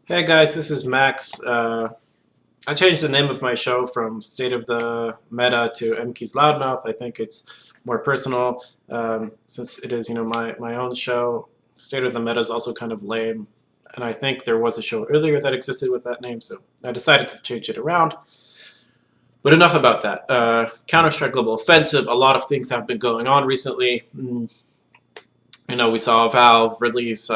Hey guys, this is Max. I changed the name of my show from State of the Meta to mki's Loudmouth. I think it's more personal since it is, my own show. State of the Meta is also kind of lame, and I think there was a show earlier that existed with that name, so I decided to change it around. But enough about that. Counter-Strike Global Offensive, a lot of things have been going on recently. We saw Valve release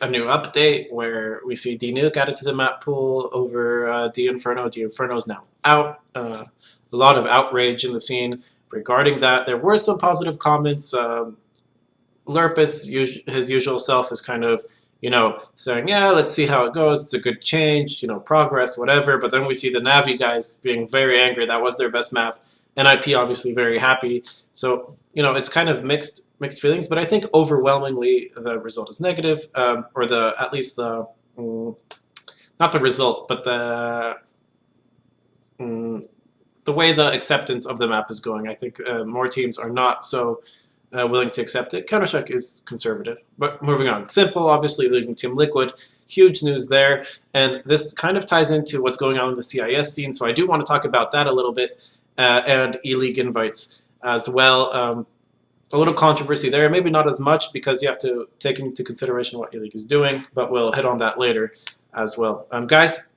a new update where we see Nuke added to the map pool over Inferno. Inferno is now out. A lot of outrage in the scene regarding that. There were some positive comments. Lurpus, his usual self, is kind of, saying, yeah, let's see how it goes. It's a good change, progress, whatever. But then we see the Navi guys being very angry. That was their best map. NIP obviously very happy. So, it's kind of mixed feelings, but I think overwhelmingly the result is negative, or at least the not the result, but the way the acceptance of the map is going. I think more teams are not so willing to accept it. Counter-Strike is conservative, but moving on. Simple, obviously leaving Team Liquid. Huge news there, and this kind of ties into what's going on in the CIS scene, so I do want to talk about that a little bit, and E-League invites as well. A little controversy there, maybe not as much because you have to take into consideration what E-League is doing, but we'll hit on that later as well. Guys,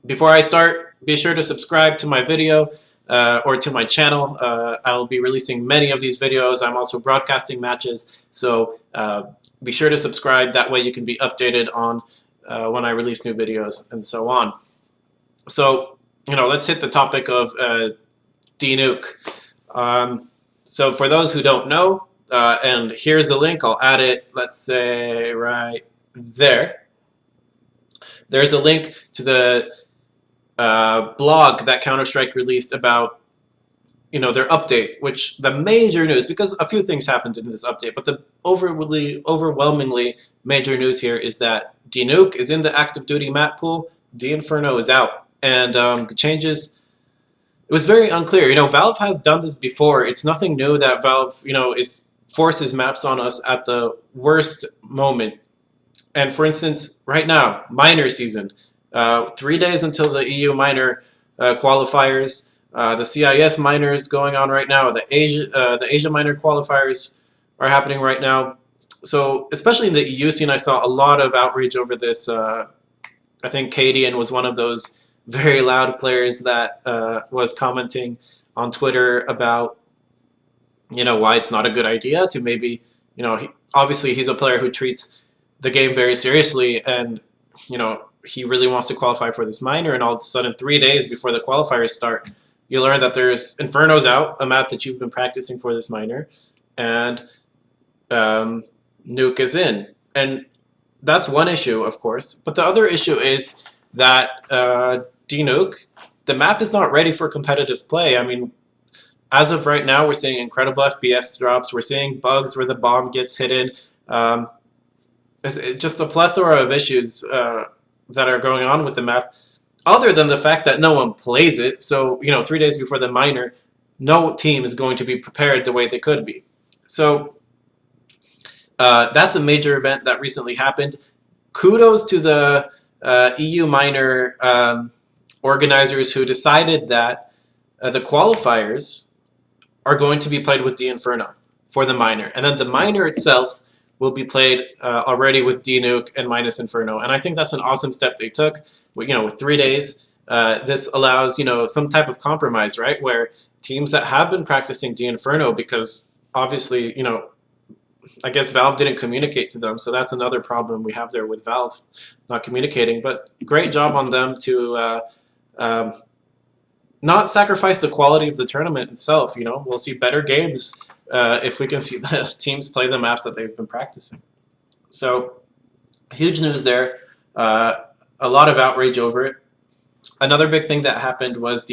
before I start, be sure to subscribe to my video or to my channel. I'll be releasing many of these videos. I'm also broadcasting matches, so be sure to subscribe. That way you can be updated on when I release new videos and so on. So, let's hit the topic of Nuke. So for those who don't know, and here's a link, I'll add it, let's say right there. There's a link to the blog that Counter-Strike released about, their update, which the major news, because a few things happened in this update, but the overwhelmingly major news here is that Nuke is in the active duty map pool, Inferno is out, and the changes. It was very unclear. Valve has done this before. It's nothing new that Valve, forces maps on us at the worst moment. And for instance, right now, minor season, 3 days until the EU minor qualifiers, the CIS minors going on right now, the Asia minor qualifiers are happening right now. So especially in the EU scene, I saw a lot of outrage over this. I think Cadian was one of those very loud players that was commenting on Twitter about, why it's not a good idea to maybe, obviously he's a player who treats the game very seriously, and, he really wants to qualify for this minor, and all of a sudden 3 days before the qualifiers start, you learn that there's Inferno's out, a map that you've been practicing for this minor, and Nuke is in. And that's one issue, of course, but the other issue is that Nuke, the map is not ready for competitive play. I mean, as of right now, we're seeing incredible FPS drops. We're seeing bugs where the bomb gets hidden. It's just a plethora of issues that are going on with the map, other than the fact that no one plays it. So, 3 days before the minor, no team is going to be prepared the way they could be. So, that's a major event that recently happened. Kudos to the EU minor organizers who decided that the qualifiers are going to be played with Inferno for the minor, and then the minor itself will be played already with Nuke and minus Inferno. And I think that's an awesome step they took. With 3 days, this allows some type of compromise, right, where teams that have been practicing Inferno, because obviously I guess Valve didn't communicate to them, so that's another problem we have there with Valve not communicating. But great job on them to not sacrifice the quality of the tournament itself. We'll see better games if we can see the teams play the maps that they've been practicing. So huge news there. A lot of outrage over it. Another big thing that happened was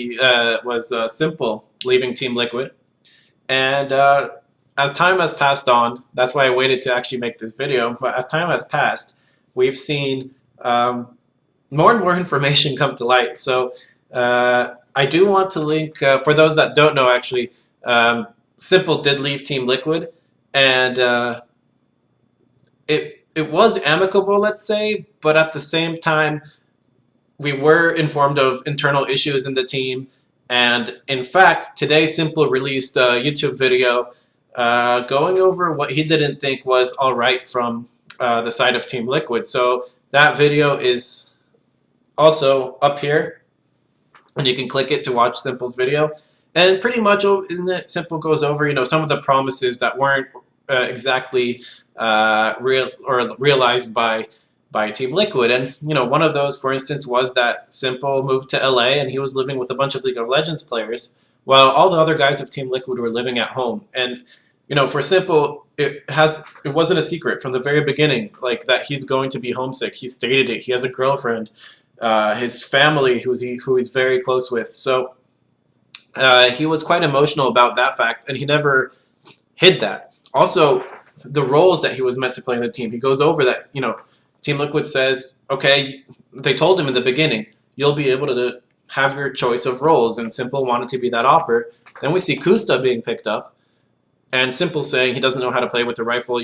Simple leaving Team Liquid, and as time has passed on, that's why I waited to actually make this video, but as time has passed, we've seen more and more information come to light. So I do want to link, for those that don't know actually, Simple did leave Team Liquid, and it it was amicable, let's say, but at the same time, we were informed of internal issues in the team. And in fact, today Simple released a YouTube video going over what he didn't think was all right from the side of Team Liquid. So that video is also up here, and you can click it to watch Simple's video. And pretty much in it, Simple goes over, some of the promises that weren't exactly realized by Team Liquid. And one of those, for instance, was that Simple moved to LA and he was living with a bunch of League of Legends players, while all the other guys of Team Liquid were living at home. And for Simple, it wasn't a secret from the very beginning, like that he's going to be homesick. He stated it. He has a girlfriend, his family, who he's very close with. So he was quite emotional about that fact, and he never hid that. Also, the roles that he was meant to play in the team, he goes over that. Team Liquid says, okay, they told him in the beginning, you'll be able to have your choice of roles, and Simple wanted to be that opper. Then we see Kusta being picked up, and Simple saying he doesn't know how to play with the rifle.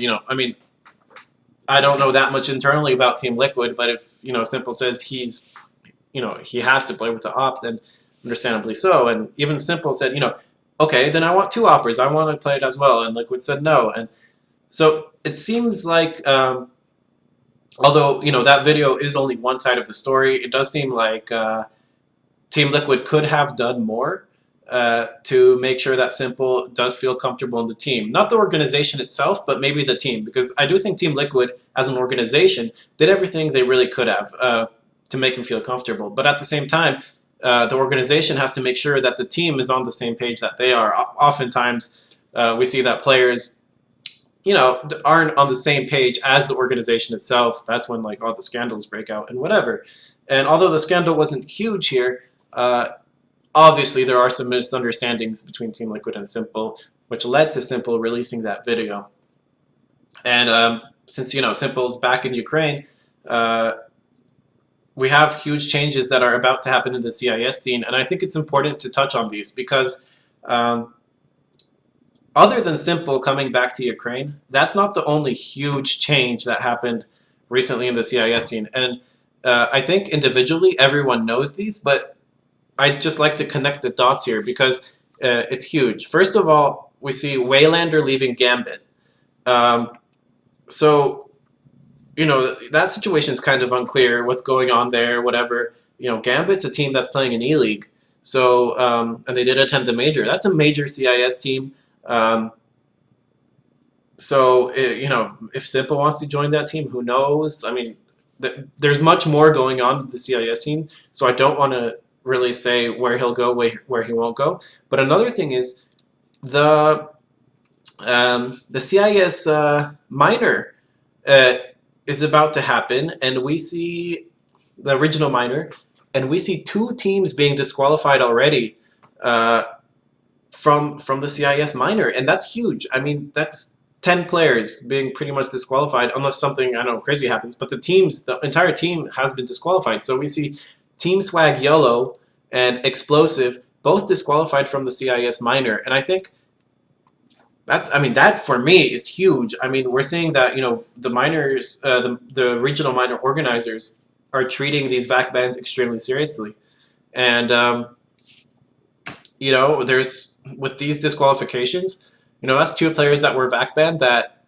I don't know that much internally about Team Liquid, but if Simple says he has to play with the op, then understandably so. And even Simple said, okay, then I want two oppers. I want to play it as well. And Liquid said no. And so it seems like, although that video is only one side of the story, it does seem like Team Liquid could have done more to make sure that Simple does feel comfortable in the team. Not the organization itself, but maybe the team. Because I do think Team Liquid, as an organization, did everything they really could have to make him feel comfortable. But at the same time, the organization has to make sure that the team is on the same page that they are. Oftentimes, we see that players, aren't on the same page as the organization itself. That's when all the scandals break out and whatever. And although the scandal wasn't huge here, obviously there are some misunderstandings between Team Liquid and Simple, which led to Simple releasing that video. And since Simple's back in Ukraine, we have huge changes that are about to happen in the CIS scene, and I think it's important to touch on these because other than Simple coming back to Ukraine, that's not the only huge change that happened recently in the CIS scene. And I think individually everyone knows these, but I'd just like to connect the dots here because it's huge. First of all, we see Waylander leaving Gambit. So that situation is kind of unclear, what's going on there, whatever. Gambit's a team that's playing in E-League. So, and they did attend the major. That's a major CIS team. If Simple wants to join that team, who knows? I mean, there's much more going on in the CIS scene, so I don't want to really say where he'll go, where he won't go. But another thing is the CIS minor is about to happen, and we see the regional minor, and we see two teams being disqualified already from the CIS minor, and that's huge. I mean, that's 10 players being pretty much disqualified, unless something, I don't know, crazy happens. But the entire team has been disqualified. So we see Team Swag Yellow and Explosive both disqualified from the CIS minor, and I think that for me is huge. I mean, we're seeing that the minors, the regional minor organizers are treating these VAC bans extremely seriously, and there's with these disqualifications, that's two players that were VAC banned that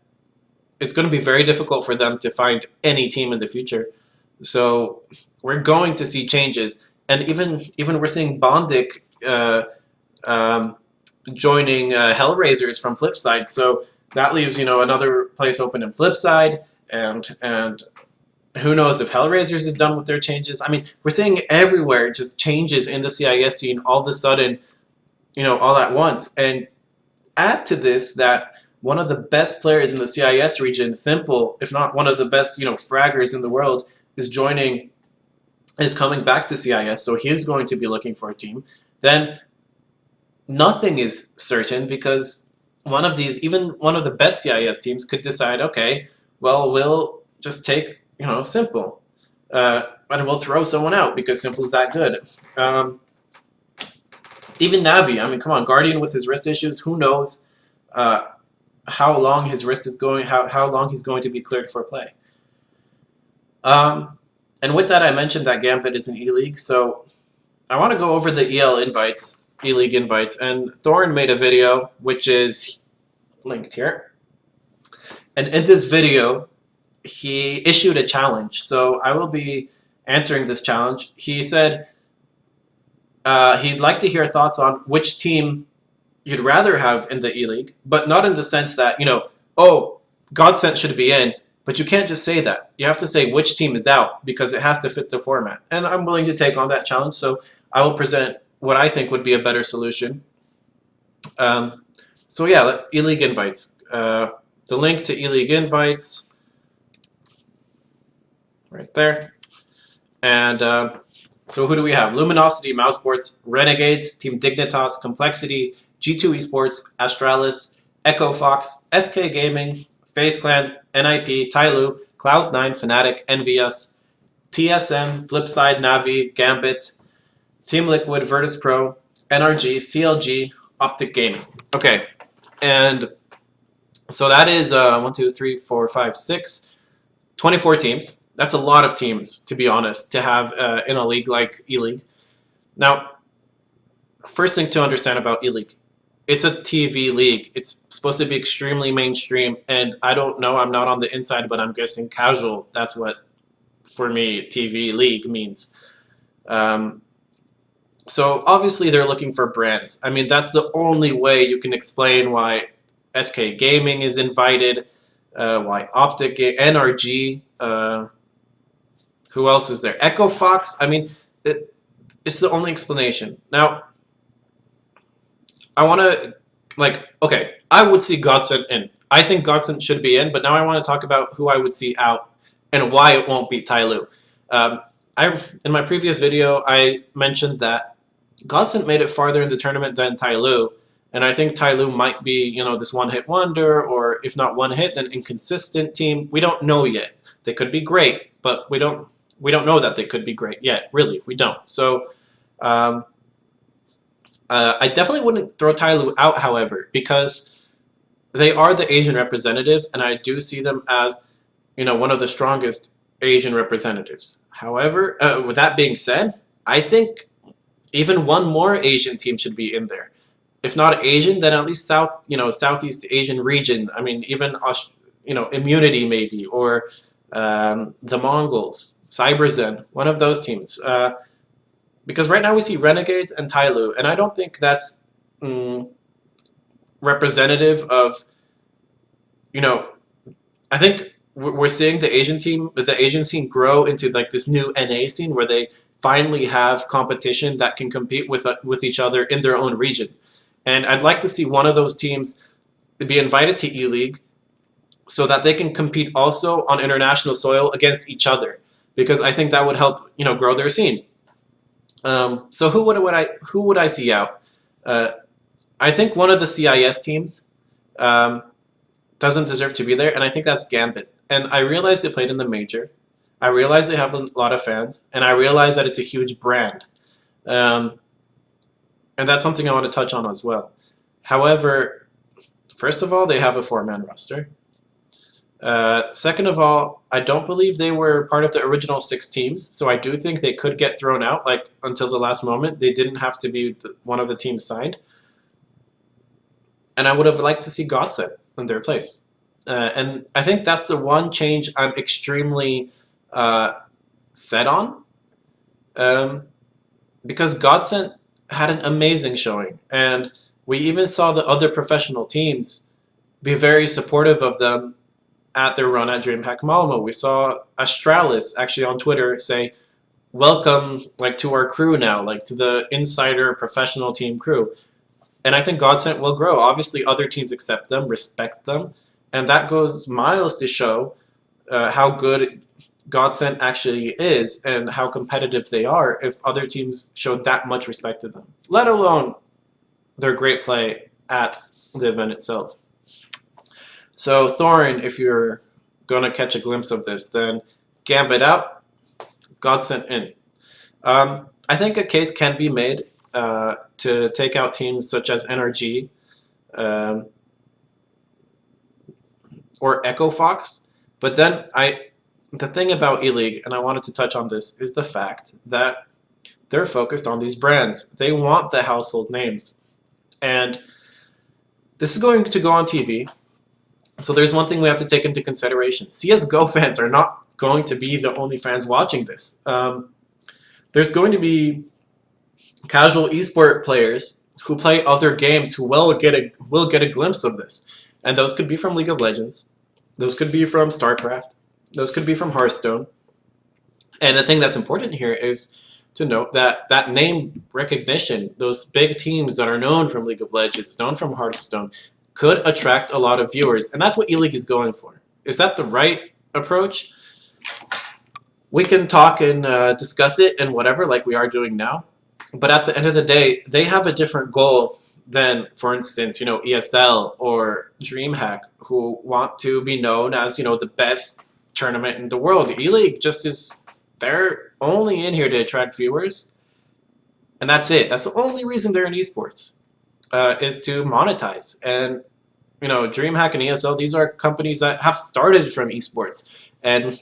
it's going to be very difficult for them to find any team in the future. So we're going to see changes, and even we're seeing Bondic joining Hellraisers from Flipside, so that leaves another place open in Flipside, and who knows if Hellraisers is done with their changes. I mean, we're seeing everywhere just changes in the CIS scene all of a sudden, all at once. And add to this that one of the best players in the CIS region, Simple, if not one of the best fraggers in the world, is coming back to CIS, so he's going to be looking for a team. Then nothing is certain because even one of the best CIS teams could decide, okay, well, we'll just take Simple, and we'll throw someone out because Simple's that good. Even Navi, I mean, come on, Guardian with his wrist issues, who knows how long his wrist is going, how long he's going to be cleared for play. And with that, I mentioned that Gambit is an E-League, so I want to go over the EL invites, E-League invites, and Thorn made a video, which is linked here. And in this video, he issued a challenge, so I will be answering this challenge. He said he'd like to hear thoughts on which team you'd rather have in the E-League, but not in the sense that, oh, Godsent should be in, but you can't just say that. You have to say which team is out because it has to fit the format. And I'm willing to take on that challenge, so I will present what I think would be a better solution. So yeah, E-League invites. The link to E-League invites, right there. And so who do we have? Luminosity, Mousesports, Renegades, Team Dignitas, Complexity, G2 Esports, Astralis, Echo Fox, SK Gaming, FaZe Clan, NIP, Tyloo, Cloud9, Fnatic, Envious, TSM, Flipside, Navi, Gambit, Team Liquid, Virtus Pro, NRG, CLG, Optic Gaming. Okay, and so that is 1, 2, 3, 4, 5, 6, 24 teams. That's a lot of teams, to be honest, to have in a league like E-League. Now, first thing to understand about E-League, it's a TV league. It's supposed to be extremely mainstream, and I don't know, I'm not on the inside, but I'm guessing casual. That's what, for me, TV league means. So obviously they're looking for brands. I mean, that's the only way you can explain why SK Gaming is invited, why Optic, NRG, who else is there? Echo Fox. I mean, it's the only explanation. Now, I want to, okay, I would see Godsent in. I think Godsent should be in, but now I want to talk about who I would see out and why it won't beat Tyloo. In my previous video, I mentioned that Godsent made it farther in the tournament than Tyloo, and I think Tyloo might be, this one-hit wonder, or if not one hit, then inconsistent team. We don't know yet. They could be great, but we don't know that they could be great yet. Really, we don't. So I definitely wouldn't throw Tyloo out, however, because they are the Asian representative, and I do see them as, one of the strongest Asian representatives. However, with that being said, I think even one more Asian team should be in there. If not Asian, then at least Southeast Asian region. I mean, even Immunity maybe, or the Mongols, CyberZen, one of those teams. Because right now we see Renegades and Tyloo, and I don't think that's representative of, I think we're seeing the Asian scene grow into like this new NA scene where they finally have competition that can compete with each other in their own region. And I'd like to see one of those teams be invited to E-League so that they can compete also on international soil against each other, because I think that would help, grow their scene. So who would I see out? I think one of the CIS teams doesn't deserve to be there, and I think that's Gambit. And I realize they played in the major. I realize they have a lot of fans, and I realize that it's a huge brand. And that's something I want to touch on as well. However, first of all, they have a 4-man roster. Second of all, I don't believe they were part of the original 6 teams, so I do think they could get thrown out until the last moment. They didn't have to be one of the teams signed. And I would have liked to see Godsent in their place. And I think that's the one change I'm extremely set on. Because Godsent had an amazing showing, and we even saw the other professional teams be very supportive of them at their run at DreamHack Malmo. We saw Astralis actually on Twitter say, welcome to our crew now, to the insider professional team crew. And I think Godsent will grow. Obviously other teams accept them, respect them, and that goes miles to show how good Godsent actually is and how competitive they are if other teams showed that much respect to them, let alone their great play at the event itself. So Thorin, if you're going to catch a glimpse of this, then Gambit out, Godsent in. I think a case can be made to take out teams such as NRG or Echo Fox, but then the thing about E-League, and I wanted to touch on this, is the fact that they're focused on these brands. They want the household names. And this is going to go on TV. So there's one thing we have to take into consideration. CSGO fans are not going to be the only fans watching this. There's going to be casual esport players who play other games who will get a glimpse of this. And those could be from League of Legends. Those could be from StarCraft. Those could be from Hearthstone. And the thing that's important here is to note that that name recognition, those big teams that are known from League of Legends, known from Hearthstone, could attract a lot of viewers. And that's what E-League is going for. Is that the right approach? We can talk and discuss it and whatever, like we are doing now. But at the end of the day, they have a different goal than, for instance, ESL or DreamHack, who want to be known as, the best tournament in the world. E-League just is, they're only in here to attract viewers. And that's it. That's the only reason they're in esports, is to monetize. And, DreamHack and ESL, these are companies that have started from esports. And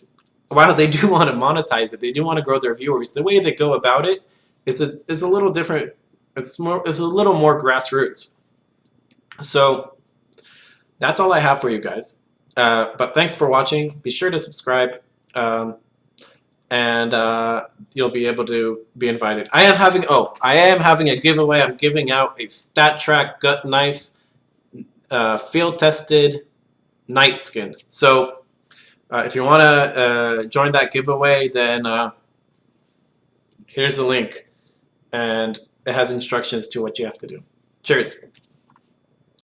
while they do want to monetize it, they do want to grow their viewers, the way they go about it is a little different. It's a little more grassroots. So that's all I have for you guys. But thanks for watching. Be sure to subscribe, and you'll be able to be invited. I am having a giveaway. I'm giving out a StatTrak gut knife, field tested night skin. So if you want to join that giveaway, then here's the link, and it has instructions to what you have to do. Cheers.